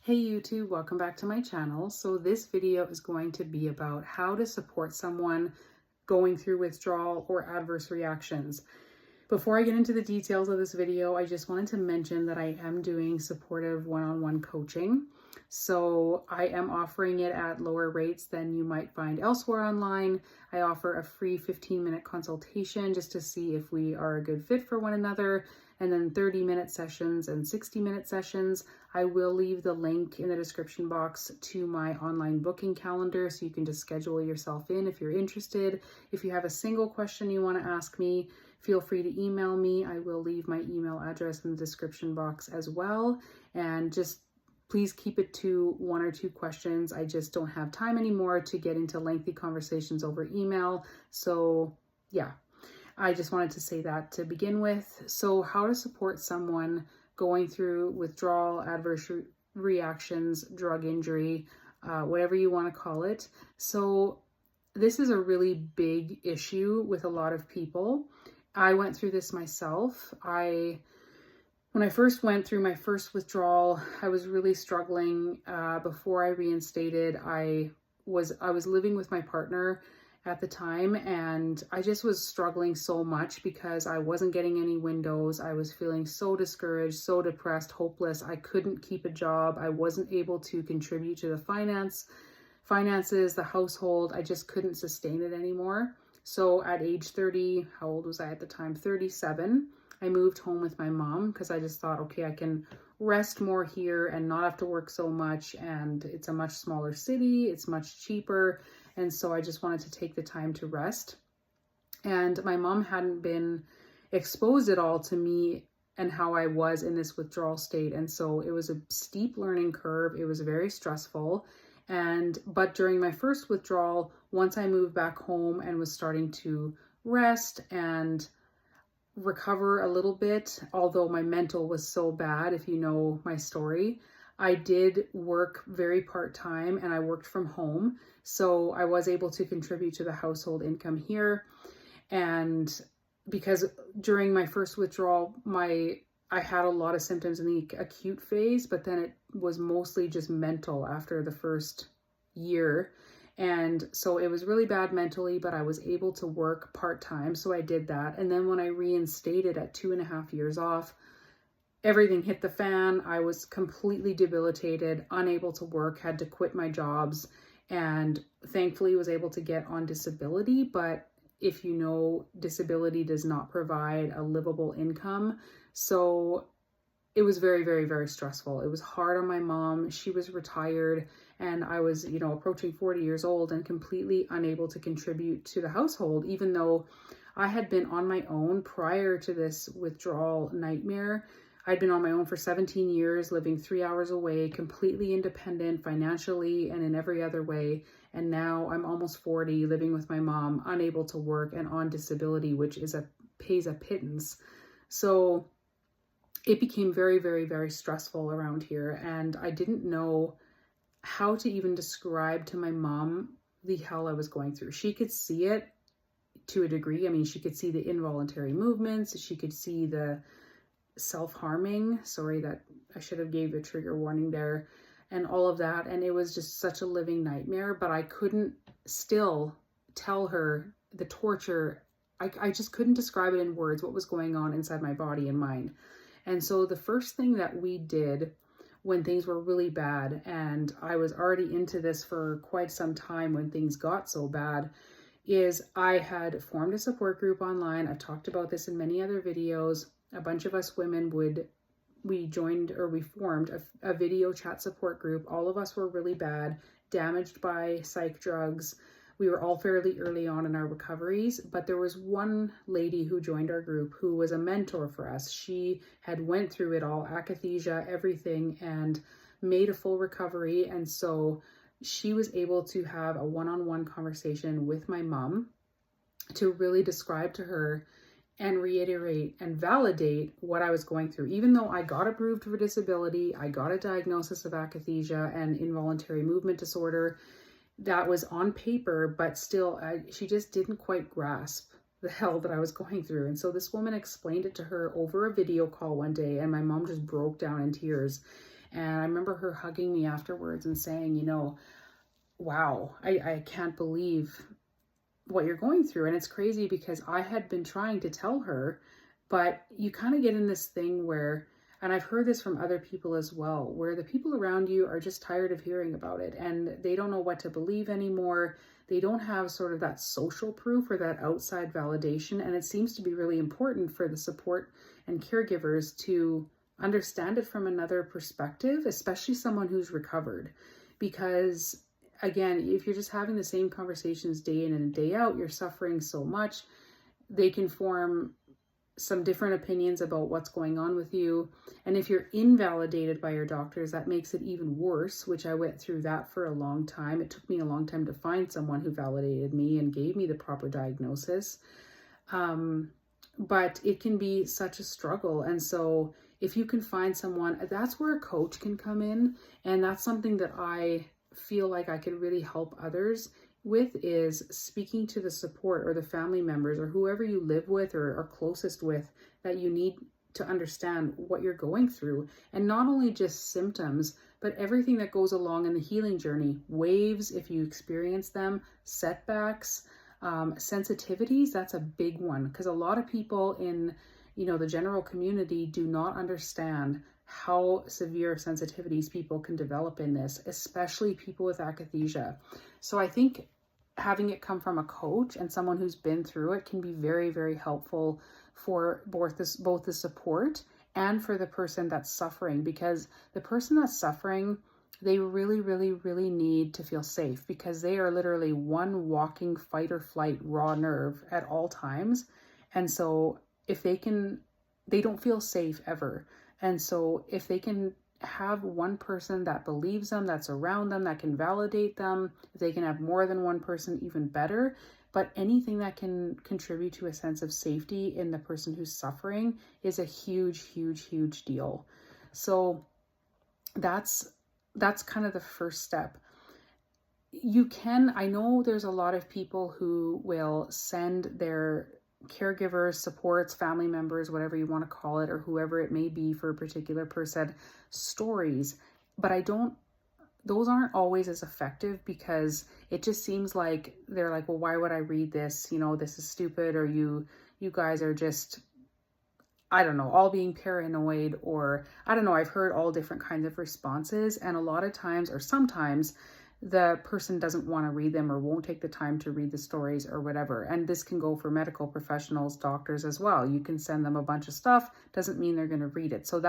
Hey YouTube, welcome back to my channel. So this video is going to be about how to support someone going through withdrawal or adverse reactions. Before I get into the details of this video, I just wanted to mention that I am doing supportive one-on-one coaching. So I am offering it at lower rates than you might find elsewhere online. I offer a free 15-minute consultation just to see if we are a good fit for one another, and then 30-minute sessions and 60-minute sessions. I will leave the link in the description box to my online booking calendar so you can just schedule yourself in if you're interested. If you have a single question you want to ask me, feel free to email me. I will leave my email address in the description box as well. And just please keep it to 1 or 2 questions. I just don't have time anymore to get into lengthy conversations over email. So yeah, I just wanted to say that to begin with. So how to support someone going through withdrawal, adverse reactions, drug injury, whatever you want to call it. So this is a really big issue with a lot of people. I went through this myself. When I first went through my first withdrawal, I was really struggling. Before I reinstated, I was living with my partner at the time, and I just was struggling so much because I wasn't getting any windows. I was feeling so discouraged, so depressed, hopeless. I couldn't keep a job. I wasn't able to contribute to the finances, the household. I just couldn't sustain it anymore. So at age 30, how old was I at the time? 37. I moved home with my mom because I just thought, okay, I can rest more here and not have to work so much. And it's a much smaller city. It's much cheaper. And so I just wanted to take the time to rest. And my mom hadn't been exposed at all to me and how I was in this withdrawal state. And so it was a steep learning curve. It was very stressful. But during my first withdrawal, once I moved back home and was starting to rest and recover a little bit, although my mental was so bad, if you know my story, I did work very part-time and I worked from home. So I was able to contribute to the household income here. And because during my first withdrawal, I had a lot of symptoms in the acute phase, but then it was mostly just mental after the first year. And so it was really bad mentally, but I was able to work part-time. So I did that. And then when I reinstated at 2.5 years off, everything hit the fan. I was completely debilitated, unable to work, had to quit my jobs, and thankfully was able to get on disability. But if you know, disability does not provide a livable income. So it was very, very, very stressful. It was hard on my mom. She was retired and I was, approaching 40 years old and completely unable to contribute to the household, even though I had been on my own prior to this withdrawal nightmare. I'd been on my own for 17 years, living 3 hours away, completely independent financially and in every other way. And now I'm almost 40, living with my mom, unable to work and on disability, which pays a pittance. So it became very, very, very stressful around here. And I didn't know how to even describe to my mom the hell I was going through. She could see it to a degree. I mean, she could see the involuntary movements. She could see the self-harming. Sorry, that I should have gave a trigger warning there, and all of that. And it was just such a living nightmare, but I couldn't still tell her the torture. I just couldn't describe it in words, what was going on inside my body and mind. And so the first thing that we did when things were really bad, and I was already into this for quite some time when things got so bad, is I had formed a support group online. I've talked about this in many other videos. A bunch of us women we formed a video chat support group. All of us were really bad, damaged by psych drugs. We were all fairly early on in our recoveries, but there was one lady who joined our group who was a mentor for us. She had went through it all, akathisia, everything, and made a full recovery. And so she was able to have a one-on-one conversation with my mom to really describe to her and reiterate and validate what I was going through. Even though I got approved for disability, I got a diagnosis of akathisia and involuntary movement disorder, that was on paper, but still, she just didn't quite grasp the hell that I was going through. And so this woman explained it to her over a video call one day, and my mom just broke down in tears. And I remember her hugging me afterwards and saying, wow, I can't believe what you're going through. And it's crazy because I had been trying to tell her, but you kind of get in this thing where, and I've heard this from other people as well, where the people around you are just tired of hearing about it and they don't know what to believe anymore. They don't have sort of that social proof or that outside validation. And it seems to be really important for the support and caregivers to understand it from another perspective, especially someone who's recovered. Because again, if you're just having the same conversations day in and day out, you're suffering so much, they can form some different opinions about what's going on with you. And if you're invalidated by your doctors, that makes it even worse, which I went through that for a long time. It took me a long time to find someone who validated me and gave me the proper diagnosis. But it can be such a struggle. And so if you can find someone, that's where a coach can come in. And that's something that I feel like I could really help others with, is speaking to the support or the family members or whoever you live with or are closest with, that you need to understand what you're going through. And not only just symptoms, but everything that goes along in the healing journey. Waves, if you experience them, setbacks, sensitivities, that's a big one, because a lot of people in the general community do not understand how severe sensitivities people can develop in this, especially people with akathisia. So I think having it come from a coach and someone who's been through it can be very, very helpful for both the support and for the person that's suffering, because the person that's suffering, they really, really, really need to feel safe, because they are literally one walking fight or flight raw nerve at all times. And so if they don't feel safe ever. And so if they can have one person that believes them, that's around them, that can validate them, if they can have more than one person, even better. But anything that can contribute to a sense of safety in the person who's suffering is a huge, huge, huge deal. So that's kind of the first step. I know there's a lot of people who will send their caregivers, supports, family members, whatever you want to call it, or whoever it may be for a particular person, stories. But those aren't always as effective, because it just seems like they're like, well, why would I read this? This is stupid, or you guys are just, I don't know, all being paranoid, or I don't know. I've heard all different kinds of responses, and a lot of times, or sometimes, the person doesn't want to read them or won't take the time to read the stories or whatever. And this can go for medical professionals, doctors as well. You can send them a bunch of stuff, doesn't mean they're going to read it. So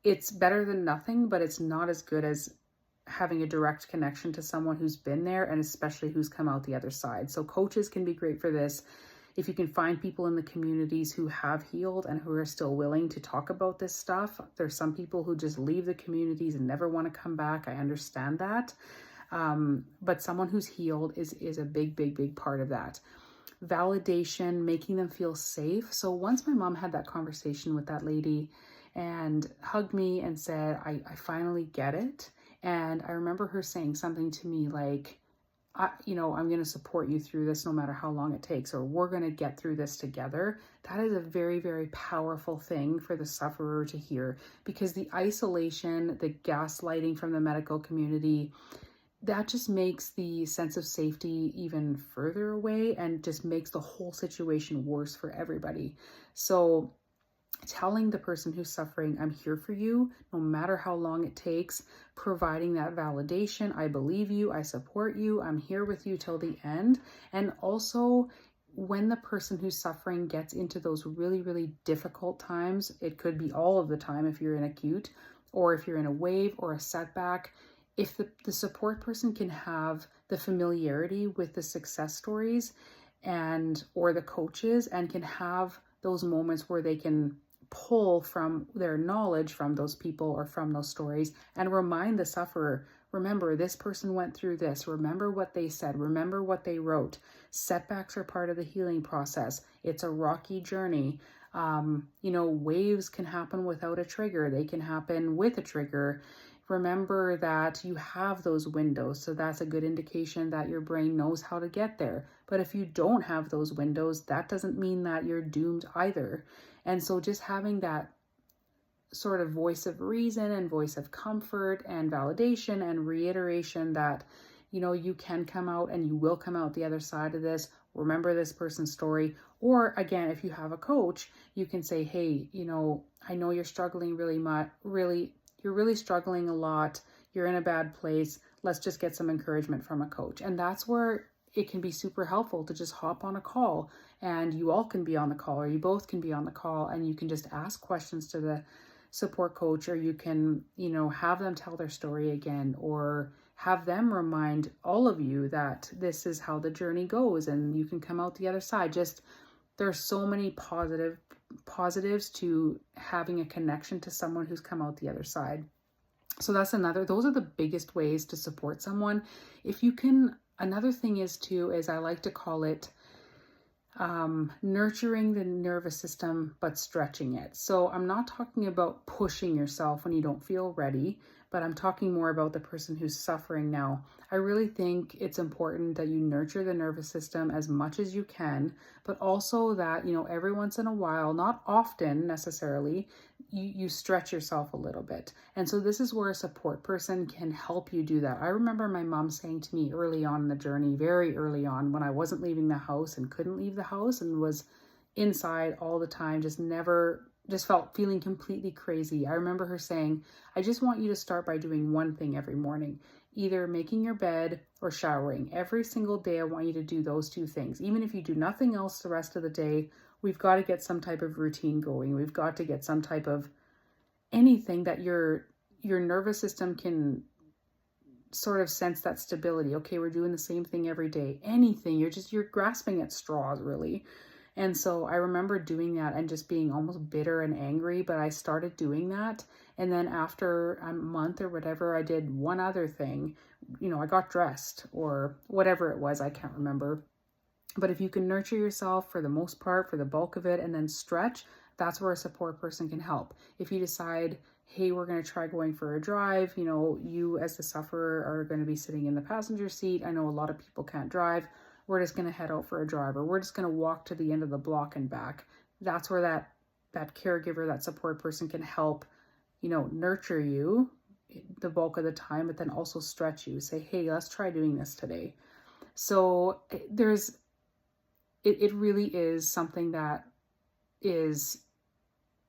it's better than nothing, but it's not as good as having a direct connection to someone who's been there, and especially who's come out the other side. So coaches can be great for this. If you can find people in the communities who have healed and who are still willing to talk about this stuff. There's some people who just leave the communities and never want to come back. I understand that. But someone who's healed is a big, big, big part of that. Validation, making them feel safe. So once my mom had that conversation with that lady and hugged me and said, I finally get it. And I remember her saying something to me like, I'm going to support you through this no matter how long it takes, or we're going to get through this together. That is a very, very powerful thing for the sufferer to hear, because the isolation, the gaslighting from the medical community, that just makes the sense of safety even further away and just makes the whole situation worse for everybody. So telling the person who's suffering, I'm here for you, no matter how long it takes, providing that validation, I believe you, I support you, I'm here with you till the end. And also, when the person who's suffering gets into those really, really difficult times, it could be all of the time if you're in acute, or if you're in a wave or a setback, if the support person can have the familiarity with the success stories or the coaches, and can have those moments where they can pull from their knowledge from those people or from those stories and remind the sufferer, remember, this person went through this, remember what they said, remember what they wrote. Setbacks are part of the healing process. It's a rocky journey. Waves can happen without a trigger. They can happen with a trigger. Remember that you have those windows. So that's a good indication that your brain knows how to get there. But if you don't have those windows, that doesn't mean that you're doomed either. And so just having that sort of voice of reason and voice of comfort and validation and reiteration that, you know, you can come out and you will come out the other side of this. Remember this person's story. Or again, if you have a coach, you can say, hey, you know, I know you're struggling you're really struggling a lot. You're in a bad place. Let's just get some encouragement from a coach. And that's where it can be super helpful to just hop on a call, and you all can be on the call, or you both can be on the call, and you can just ask questions to the support coach, or you can, you know, have them tell their story again, or have them remind all of you that this is how the journey goes and you can come out the other side. Just, there's so many positives to having a connection to someone who's come out the other side. So those are the biggest ways to support someone. If you can, another thing is I like to call it nurturing the nervous system, but stretching it. So I'm not talking about pushing yourself when you don't feel ready, but I'm talking more about the person who's suffering now. I really think it's important that you nurture the nervous system as much as you can, but also that, you know, every once in a while, not often necessarily, you stretch yourself a little bit. And so this is where a support person can help you do that. I remember my mom saying to me early on in the journey, very early on, when I wasn't leaving the house and couldn't leave the house and was inside all the time, just feeling completely crazy. I remember her saying, I just want you to start by doing one thing every morning, either making your bed or showering. Every single day, I want you to do those two things. Even if you do nothing else the rest of the day, we've got to get some type of routine going. We've got to get some type of anything that your nervous system can sort of sense that stability. Okay, we're doing the same thing every day. Anything, you're grasping at straws, really. And so I remember doing that and just being almost bitter and angry, but I started doing that. And then after a month or whatever, I did one other thing. You know, I got dressed or whatever it was, I can't remember. But if you can nurture yourself for the most part, for the bulk of it, and then stretch, that's where a support person can help. If you decide, hey, we're going to try going for a drive, you know, you as the sufferer are going to be sitting in the passenger seat. I know a lot of people can't drive. We're just going to head out for a drive, or we're just going to walk to the end of the block and back. That's where that caregiver, that support person can help, you know, nurture you the bulk of the time, but then also stretch you. Say, hey, let's try doing this today. So it really is something that is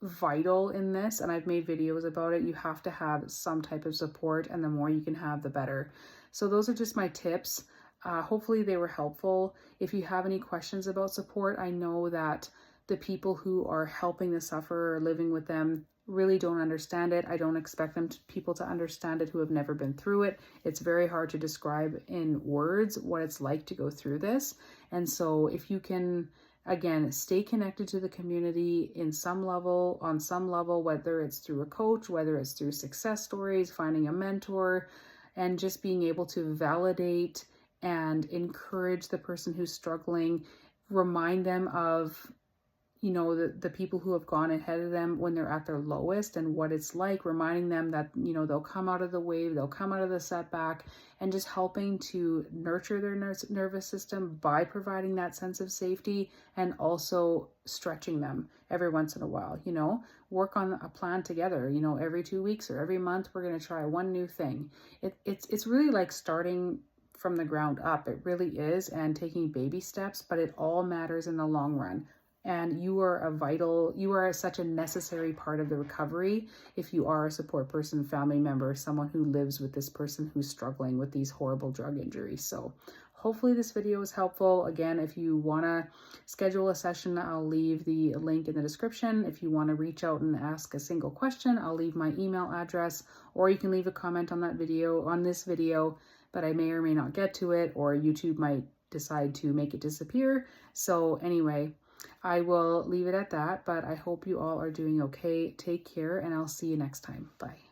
vital in this, and I've made videos about it. You have to have some type of support, and the more you can have, the better. So those are just my tips. Hopefully they were helpful. If you have any questions about support, I know that the people who are helping the sufferer or living with them really don't understand it. I don't expect people to understand it who have never been through it. It's very hard to describe in words what it's like to go through this. And so if you can, again, stay connected to the community on some level, whether it's through a coach, whether it's through success stories, finding a mentor, and just being able to validate and encourage the person who's struggling, remind them of, you know, the people who have gone ahead of them when they're at their lowest and what it's like, reminding them that, you know, they'll come out of the wave, they'll come out of the setback, and just helping to nurture their nervous system by providing that sense of safety and also stretching them every once in a while, you know, work on a plan together, you know, every 2 weeks or every month, we're going to try one new thing. It's really like starting from the ground up. It really is, and taking baby steps, but it all matters in the long run. And you are such a necessary part of the recovery if you are a support person, family member, someone who lives with this person who's struggling with these horrible drug injuries. So hopefully this video was helpful. Again, if you want to schedule a session, I'll leave the link in the description. If you want to reach out and ask a single question, I'll leave my email address, or you can leave a comment on this video, but I may or may not get to it, or YouTube might decide to make it disappear. So anyway, I will leave it at that, but I hope you all are doing okay. Take care, and I'll see you next time. Bye.